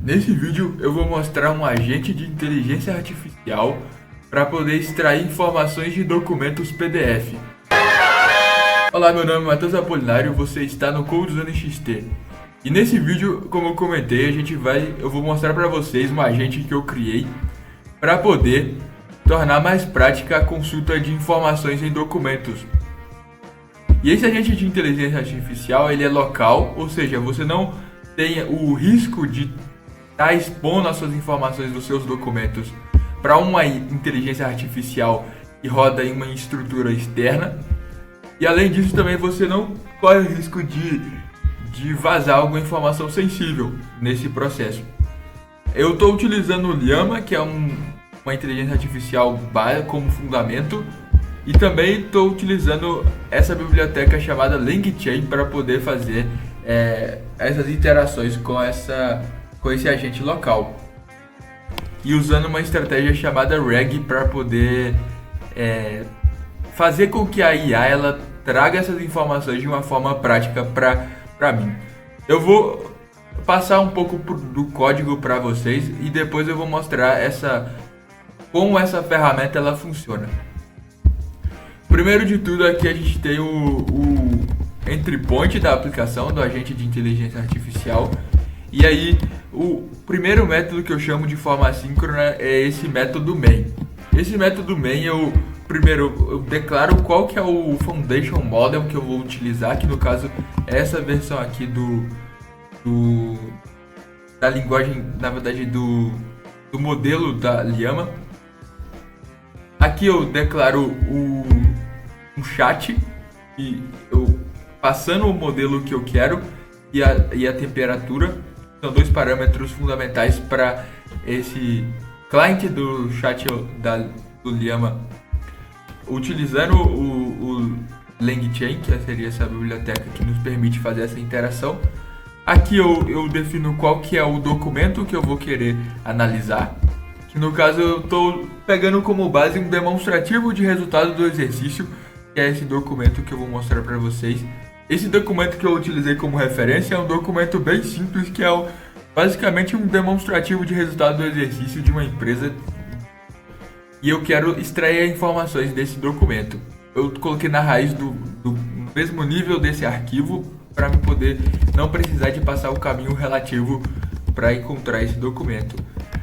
Nesse vídeo eu vou mostrar um agente de inteligência artificial para poder extrair informações de documentos PDF. Olá, meu nome é Matheus Apolinário, você está no Codezone XT. E nesse vídeo, como eu comentei, eu vou mostrar para vocês um agente que eu criei para poder tornar mais prática a consulta de informações em documentos. E esse agente de inteligência artificial, ele é local, ou seja, você não tem o risco de estar expondo as suas informações dos seus documentos para uma inteligência artificial que roda em uma estrutura externa. E além disso, também você não corre o risco de vazar alguma informação sensível nesse processo. Eu estou utilizando o Llama, que é uma inteligência artificial como fundamento, e também estou utilizando essa biblioteca chamada LangChain para poder fazer essas interações com esse agente local. E usando uma estratégia chamada RAG para poder fazer com que a IA ela traga essas informações de uma forma prática para mim. Eu vou passar um pouco do código para vocês e depois eu vou mostrar como essa ferramenta ela funciona. Primeiro de tudo, aqui a gente tem o entry point da aplicação do agente de inteligência artificial. E aí, o primeiro método que eu chamo de forma assíncrona é esse método main. Esse método main, eu declaro qual que é o foundation model que eu vou utilizar, que no caso é essa versão aqui da linguagem, na verdade do modelo da Llama. Aqui eu declaro um chat, e eu passando o modelo que eu quero e a temperatura. São dois parâmetros fundamentais para esse cliente do chat do Llama, utilizando o LangChain, que seria essa biblioteca que nos permite fazer essa interação. Aqui eu defino qual que é o documento que eu vou querer analisar, que no caso eu estou pegando como base um demonstrativo de resultado do exercício, que é esse documento que eu vou mostrar para vocês. Esse documento que eu utilizei como referência é um documento bem simples, que é basicamente um demonstrativo de resultado do exercício de uma empresa. E eu quero extrair informações desse documento. Eu coloquei na raiz do mesmo nível desse arquivo para me poder não precisar de passar o caminho relativo para encontrar esse documento.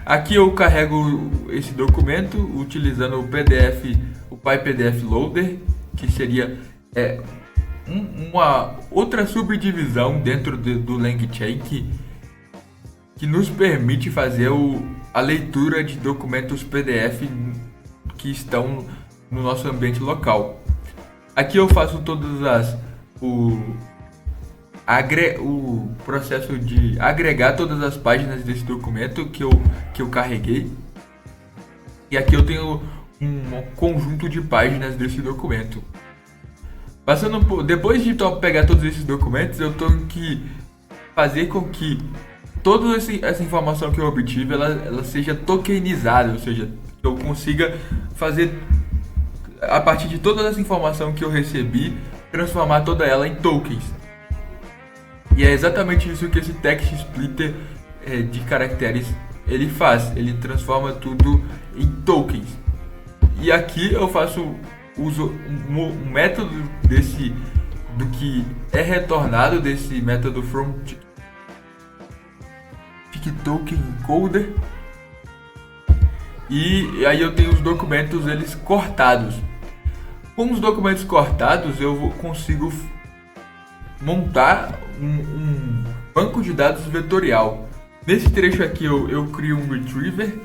Aqui eu carrego esse documento utilizando o PDF, o PyPDF Loader, que seria uma outra subdivisão dentro do LangChain que nos permite fazer a leitura de documentos PDF que estão no nosso ambiente local. Aqui eu faço o processo de agregar todas as páginas desse documento que eu carreguei. E aqui eu tenho um conjunto de páginas desse documento. Depois de pegar todos esses documentos, eu tenho que fazer com que toda essa informação que eu obtive ela seja tokenizada, ou seja, que eu consiga fazer, a partir de toda essa informação que eu recebi, transformar toda ela em tokens. E é exatamente isso que esse text splitter de caracteres ele faz, ele transforma tudo em tokens. E aqui eu uso um método do que é retornado desse método from token encoder. E aí eu tenho os documentos eles cortados. Com os documentos cortados eu consigo montar um banco de dados vetorial. Nesse trecho aqui eu crio um retriever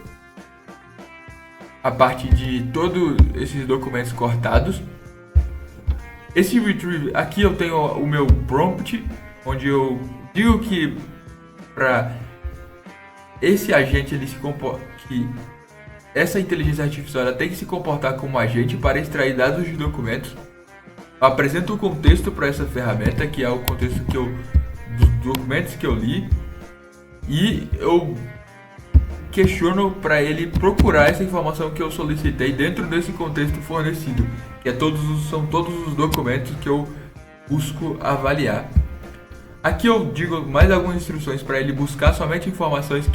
a partir de todos esses documentos cortados. Esse retriever aqui eu tenho o meu prompt, onde eu digo que para esse agente que essa inteligência artificial ela tem que se comportar como agente para extrair dados de documentos. Eu apresento o contexto para essa ferramenta, que é o contexto dos documentos que eu li, e eu questiono para ele procurar essa informação que eu solicitei dentro desse contexto fornecido, que são todos os documentos que eu busco avaliar. Aqui eu digo mais algumas instruções para ele buscar somente informações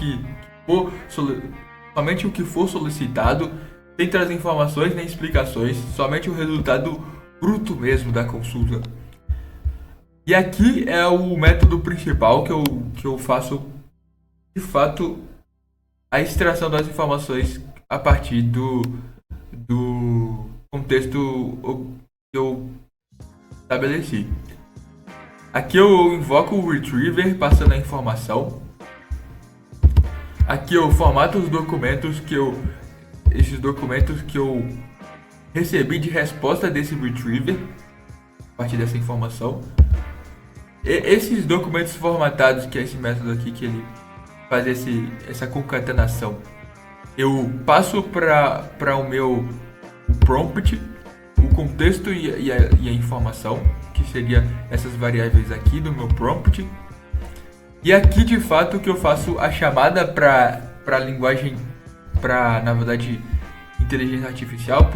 somente o que for solicitado, sem trazer informações nem explicações, somente o resultado bruto mesmo da consulta. E aqui é o método principal que eu faço, de fato, a extração das informações a partir do contexto que eu estabeleci. Aqui eu invoco o retriever passando a informação. Aqui eu formato os documentos esses documentos que eu recebi de resposta desse retriever a partir dessa informação. Esses documentos formatados, que é esse método aqui que ele faz essa concatenação, eu passo para o meu prompt, o contexto e a informação, que seria essas variáveis aqui do meu prompt. E aqui de fato que eu faço a chamada para linguagem, na verdade, inteligência artificial,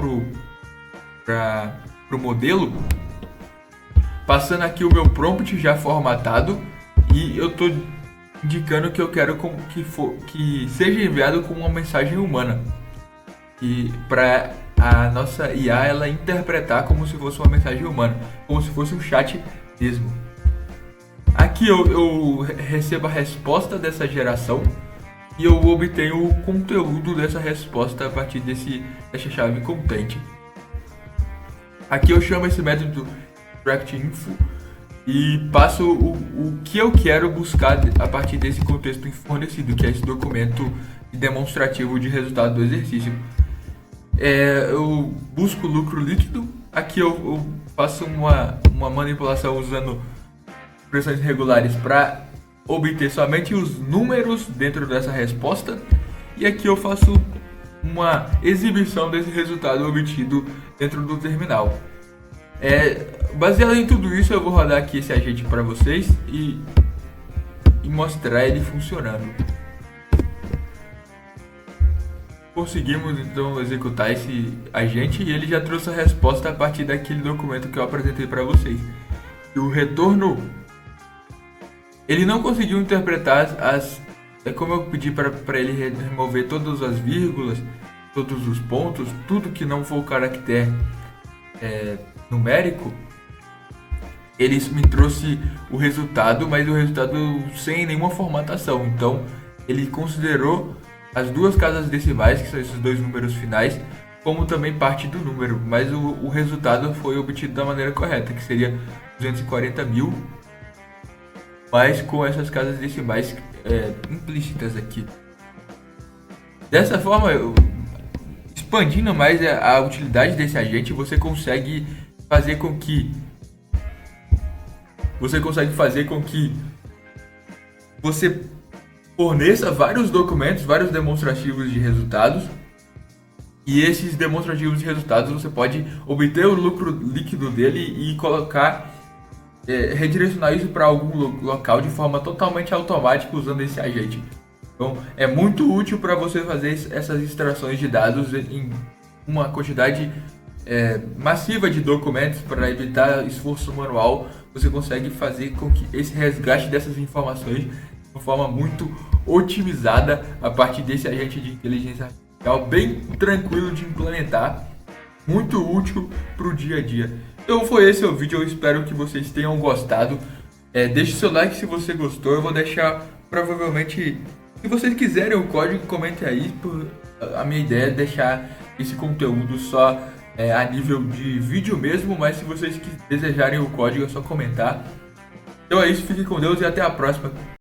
para o modelo, passando aqui o meu prompt já formatado, e eu estou indicando que eu quero que seja enviado com uma mensagem humana, e para a nossa IA ela interpretar como se fosse uma mensagem humana, como se fosse um chat mesmo. Aqui eu recebo a resposta dessa geração e eu obtenho o conteúdo dessa resposta a partir dessa chave content. Aqui eu chamo esse método extract_info e passo o que eu quero buscar a partir desse contexto fornecido, que é esse documento demonstrativo de resultado do exercício. Eu busco lucro líquido. Aqui eu faço uma manipulação usando expressões regulares para obter somente os números dentro dessa resposta. E aqui eu faço uma exibição desse resultado obtido dentro do terminal. Baseado em tudo isso, eu vou rodar aqui esse agente para vocês e mostrar ele funcionando. Conseguimos então executar esse agente e ele já trouxe a resposta a partir daquele documento que eu apresentei para vocês. E o retorno, ele não conseguiu interpretar como eu pedi para ele remover todas as vírgulas, todos os pontos, tudo que não for o caractere numérico. Ele me trouxe o resultado, mas o resultado sem nenhuma formatação. Então ele considerou as duas casas decimais, que são esses dois números finais, como também parte do número, mas o resultado foi obtido da maneira correta, que seria 240 mil, mas com essas casas decimais implícitas aqui. Dessa forma, expandindo mais a utilidade desse agente, você consegue fazer com que você forneça vários documentos, vários demonstrativos de resultados, e esses demonstrativos de resultados você pode obter o lucro líquido dele e colocar, redirecionar isso para algum local de forma totalmente automática usando esse agente. Então é muito útil para você fazer essas extrações de dados em uma quantidade massiva de documentos. Para evitar esforço manual, você consegue fazer com que esse resgate dessas informações de uma forma muito otimizada a partir desse agente de inteligência artificial, bem tranquilo de implementar, muito útil para o dia a dia. Então foi esse o vídeo, eu espero que vocês tenham gostado. Deixe seu like se você gostou, eu vou deixar provavelmente, se vocês quiserem o código, comente aí. A minha ideia é deixar esse conteúdo só a nível de vídeo mesmo, mas se vocês desejarem o código é só comentar. Então é isso, fiquem com Deus e até a próxima.